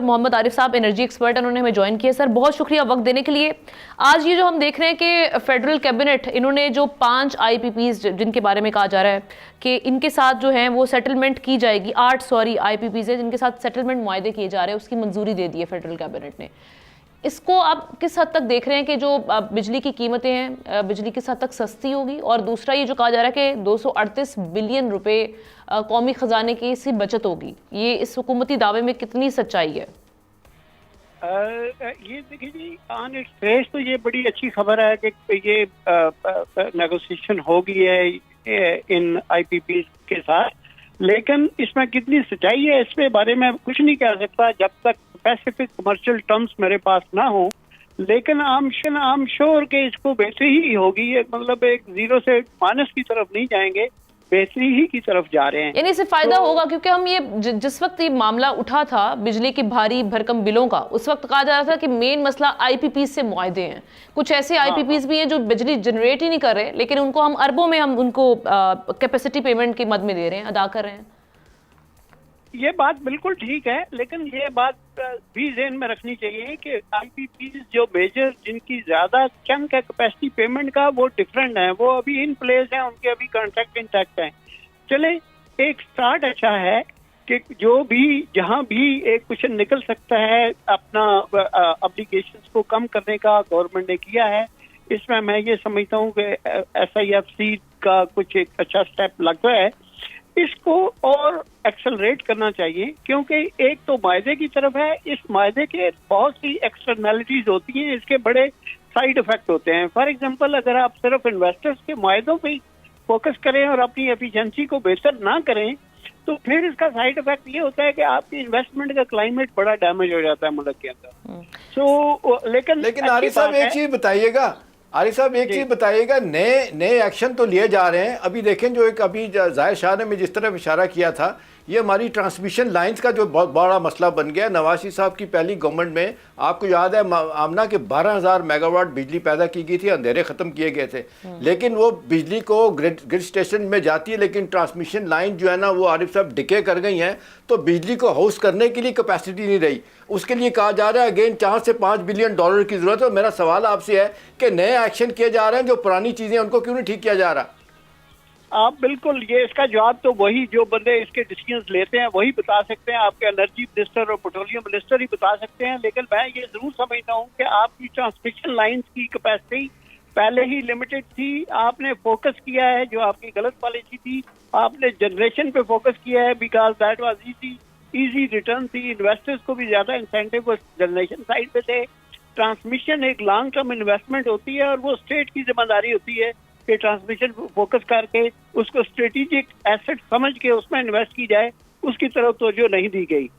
मोहम्मद आरिफ साहब energy expert, उन्होंने हमें ज्वाइन किया। सर बहुत शुक्रिया वक्त देने के लिए। आज ये जो हम देख रहे हैं कि फेडरल कैबिनेट इन्होंने जो 5 आईपीपीज जिनके बारे में कहा जा रहा है कि इनके साथ जो है वो सेटलमेंट की जाएगी, 8 आईपीपीज है जिनके साथ सेटलमेंट मुआहदे किए जा रहे हैं, उसकी मंजूरी दे दी है फेडरल कैबिनेट ने। इसको आप किस हद तक देख रहे हैं कि जो बिजली की कीमतें हैं बिजली किस हद तक सस्ती होगी, और दूसरा ये जो कहा जा रहा है कि 238 बिलियन रुपए कौमी खजाने की इसकी बचत होगी, ये इस हुकूमती दावे में कितनी सच्चाई है? ये देखिए जी, ऑन इट्स फेस तो ये बड़ी अच्छी खबर है कि ये नेगोशिएशन हो गई है इन आईपीपी के साथ, लेकिन इसमें कितनी सच्चाई है इसके बारे में कुछ नहीं कह सकता जब तक स्पेसिफिक कमर्शियल टर्म्स मेरे पास ना हो। लेकिन आम श्योर के इसको बेहतरी ही होगी, मतलब एक जीरो से माइनस की तरफ नहीं जाएंगे, बेहतरी ही की तरफ जा रहे हैं। यानी इससे फायदा होगा, क्योंकि हम ये जिस वक्त ये मामला उठा था बिजली की भारी भरकम बिलों का, उस वक्त कहा जा रहा था कि मेन मसला आईपीपी से मुआहदे हैं। कुछ ऐसे आईपीपीज भी हैं जो बिजली जनरेट ही नहीं कर रहे, लेकिन उनको हम अरबों में हम उनको कैपेसिटी पेमेंट के मद में दे रहे हैं, अदा कर रहे हैं। ये बात बिल्कुल ठीक है, लेकिन ये बात भी ज़हन में रखनी चाहिए कि आईपीपी जो मेजर जिनकी ज्यादा चंक है कैपेसिटी पेमेंट का, वो डिफरेंट है, वो अभी इन प्लेस हैं, उनके अभी कॉन्ट्रैक्ट इंटैक्ट हैं। चले एक स्टार्ट अच्छा है कि जो भी जहां भी एक क्वेश्चन निकल सकता है अपना ऑब्लिगेशंस को कम करने का गवर्नमेंट ने किया है। इसमें मैं ये समझता हूँ कि SIFC का कुछ एक अच्छा स्टेप लग रहा है, इसको और एक्सेलरेट करना चाहिए, क्योंकि एक तो मायदे की तरफ है, इस मायदे के बहुत सी एक्सटर्नैलिटीज होती हैं, इसके बड़े साइड इफेक्ट होते हैं। फॉर एग्जांपल, अगर आप सिर्फ इन्वेस्टर्स के मायदों पे फोकस करें और अपनी एफिशिएंसी को बेहतर ना करें, तो फिर इसका साइड इफेक्ट ये होता है कि आपकी इन्वेस्टमेंट का क्लाइमेट बड़ा डैमेज हो जाता है मुल्क के अंदर। लेकिन आरिफ साहब एक चीज बताइएगा, नए एक्शन तो लिए जा रहे हैं। अभी देखें जो एक अभी जाहिर शाह ने जिस तरफ इशारा किया था, ये हमारी ट्रांसमिशन लाइंस का जो बहुत बड़ा मसला बन गया। नवाज शरीफ साहब की पहली गवर्नमेंट में आपको याद है आमना के 12,000 मेगावाट बिजली पैदा की गई थी, अंधेरे ख़त्म किए गए थे, लेकिन वो बिजली को ग्रिड स्टेशन में जाती है, लेकिन ट्रांसमिशन लाइन जो है ना वो आरिफ साहब डिके कर गई हैं, तो बिजली को हाउस करने के लिए कैपेसिटी नहीं रही। उसके लिए कहा जा रहा है अगेन 4 से 5 बिलियन डॉलर की ज़रूरत है। मेरा सवाल आपसे है कि नए एक्शन किए जा रहे हैं, जो पुरानी चीज़ें उनको क्यों नहीं ठीक किया जा रहा? आप बिल्कुल, ये इसका जवाब तो वही जो बंदे इसके डिसीजंस लेते हैं वही बता सकते हैं, आपके एनर्जी मिनिस्टर और पेट्रोलियम मिनिस्टर ही बता सकते हैं। लेकिन मैं ये जरूर समझता हूँ कि आपकी ट्रांसमिशन लाइंस की कैपेसिटी पहले ही लिमिटेड थी, आपने फोकस किया है, जो आपकी गलत पॉलिसी थी, आपने जनरेशन पे फोकस किया है because that was easy return थी, इन्वेस्टर्स को भी ज्यादा इंसेंटिव जनरेशन साइड पे थे। ट्रांसमिशन एक लॉन्ग टर्म इन्वेस्टमेंट होती है और वो स्टेट की जिम्मेदारी होती है कि ट्रांसमिशन फोकस करके उसको स्ट्रेटेजिक एसेट समझ के उसमें इन्वेस्ट की जाए, उसकी तरफ तवज्जो नहीं दी गई।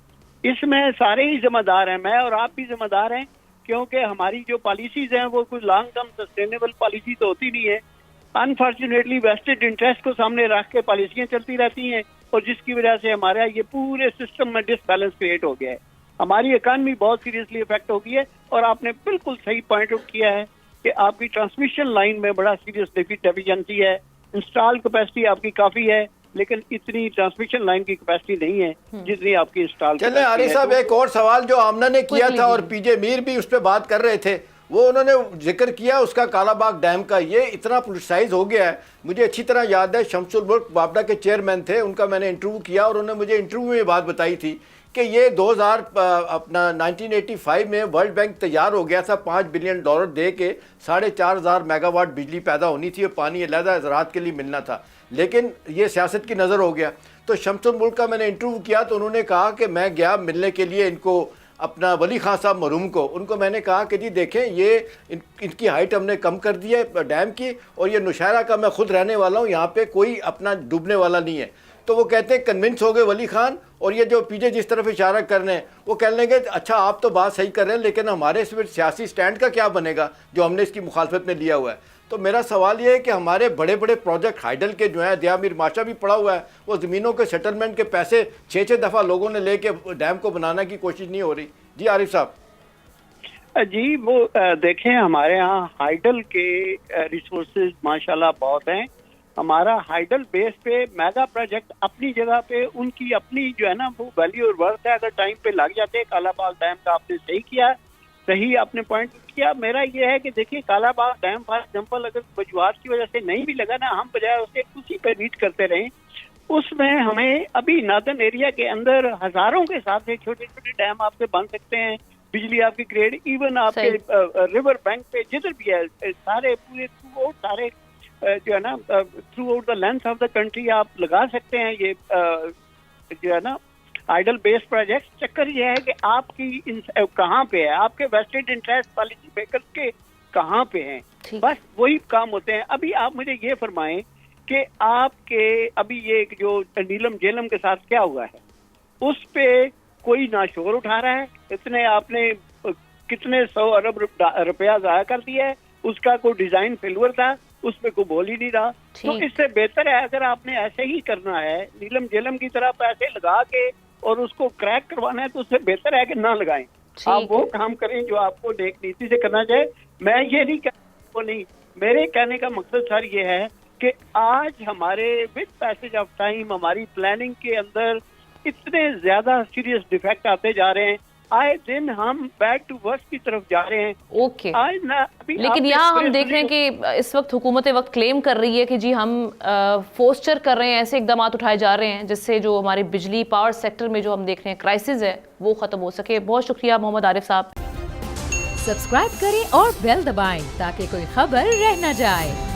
इसमें सारे ही जिम्मेदार हैं, मैं और आप भी जिम्मेदार हैं, क्योंकि हमारी जो पॉलिसीज हैं वो कोई लॉन्ग टर्म सस्टेनेबल पॉलिसी तो होती नहीं है। अनफॉर्चुनेटली वेस्टेड इंटरेस्ट को सामने रख के पॉलिसियां चलती रहती हैं, और जिसकी वजह से हमारा ये पूरे सिस्टम में डिसबैलेंस क्रिएट हो गया है, हमारी इकॉनमी बहुत सीरियसली इफेक्ट हो गई है। और आपने बिल्कुल सही पॉइंट आउट किया है कि आपकी ट्रांसमिशन लाइन में बड़ा सीरियस डेफिशिएंसी है। इंस्टॉल कैपेसिटी आपकी काफी है, लेकिन इतनी ट्रांसमिशन लाइन की कैपेसिटी नहीं है जितनी आपकी इंस्टॉल। चले आरिफ साहब, एक और सवाल जो आमना ने किया था और पीजे मीर भी उस पर बात कर रहे थे, वो उन्होंने जिक्र किया उसका कालाबाग डैम का। ये इतना पोलिटिसाइज हो गया है, मुझे अच्छी तरह याद है शमसुल मुल्क वापडा के चेयरमैन थे, उनका मैंने इंटरव्यू किया और उन्होंने मुझे इंटरव्यू में बात बताई थी कि ये 1985 में वर्ल्ड बैंक तैयार हो गया था 5 बिलियन डॉलर दे के 4,500 मेगावाट बिजली पैदा होनी थी और पानी अलहदा ज़राअत के लिए मिलना था, लेकिन ये सियासत की नज़र हो गया। तो शमसुल मुल्क का मैंने इंटरव्यू किया तो उन्होंने कहा कि मैं गया मिलने के लिए इनको, अपना वली खान साहब मरूम को, उनको मैंने कहा कि जी देखें ये इनकी हाइट हमने कम कर दी है डैम की, और ये नौशहरा का मैं खुद रहने वाला हूँ, यहाँ पे कोई अपना डूबने वाला नहीं है। तो वो कहते हैं कन्विंस हो गए वली खान, और ये जो पीछे जिस तरफ इशारा कर रहे हैं वो कहने लगे अच्छा आप तो बात सही कर रहे हैं, लेकिन हमारे इस सियासी स्टैंड का क्या बनेगा जो हमने इसकी मुखालफत में लिया हुआ है। तो मेरा सवाल ये है कि हमारे बड़े बड़े प्रोजेक्ट हाइडल के जो है, दिया मीर माशा भी पड़ा हुआ है, वो ज़मीनों के सेटलमेंट के पैसे 6-6 दफ़ा लोगों ने लेके डैम को बनाने की कोशिश नहीं हो रही। जी आरिफ साहब। जी वो देखें, हमारे यहाँ हाइडल के रिसोर्सेज माशाल्लाह बहुत हैं, हमारा हाइडल बेस पे मेगा प्रोजेक्ट अपनी जगह पे उनकी अपनी जो है ना वो वैल्यू और वर्थ है, अगर टाइम पे लग जाते हैं। कालाबाग डैम का आपने सही किया, सही आपने पॉइंट किया। मेरा ये है कि देखिए कालाबाग डैम फॉर एग्जाम्पल अगर वजूहात की वजह से नहीं भी लगा ना, हम बजाय उसे उसी पे रीच करते रहें। उसमें हमें अभी नॉर्दर्न एरिया के अंदर हजारों के साथ छोटे छोटे डैम आपके बन सकते हैं, बिजली आपकी ग्रेड इवन आपके रिवर बैंक पे जिधर भी है सारे पूरे थ्रू आउट सारे जो है ना through out the length of the country आप लगा सकते हैं ये जो है ना आइडल बेस्ड प्रोजेक्ट। चक्कर ये है कि आपकी कहाँ पे है, आपके वेस्टेड इंटरेस्ट पॉलिसी मेकर्स के कहाँ पे हैं, बस वही काम होते हैं। अभी आप मुझे ये फरमाएं कि आपके अभी ये जो नीलम झेलम के साथ क्या हुआ है, उस पे कोई ना शोर उठा रहा है। इतने आपने कितने 100 अरब रुपया ज़ाया कर दिया है, उसका कोई डिजाइन फेल्यूर था, उसमें कोई बोल ही नहीं रहा। तो इससे बेहतर है अगर आपने ऐसे ही करना है नीलम झेलम की तरह पैसे लगा के और उसको क्रैक करवाना है, तो उससे बेहतर है कि ना लगाएं। आप वो काम करें जो आपको नेक नीति से करना चाहिए। मैं ये नहीं कहता नहीं, मेरे कहने का मकसद सर ये है कि आज हमारे विद पैसेज ऑफ टाइम हमारी प्लानिंग के अंदर इतने ज्यादा सीरियस डिफेक्ट आते जा रहे हैं, आए दिन हम बैक टू वर्क की तरफ जा रहे हैं। ओके लेकिन यहाँ हम देख रहे हैं कि इस वक्त हुकूमत वक्त क्लेम कर रही है कि जी हम फोस्टर कर रहे हैं, ऐसे इकदाम उठाए जा रहे हैं जिससे जो हमारी बिजली पावर सेक्टर में जो हम देख रहे हैं क्राइसिस है वो खत्म हो सके। बहुत शुक्रिया मोहम्मद आरिफ साहब। सब्सक्राइब करें और बेल दबाएं ताकि कोई खबर रह न जाए।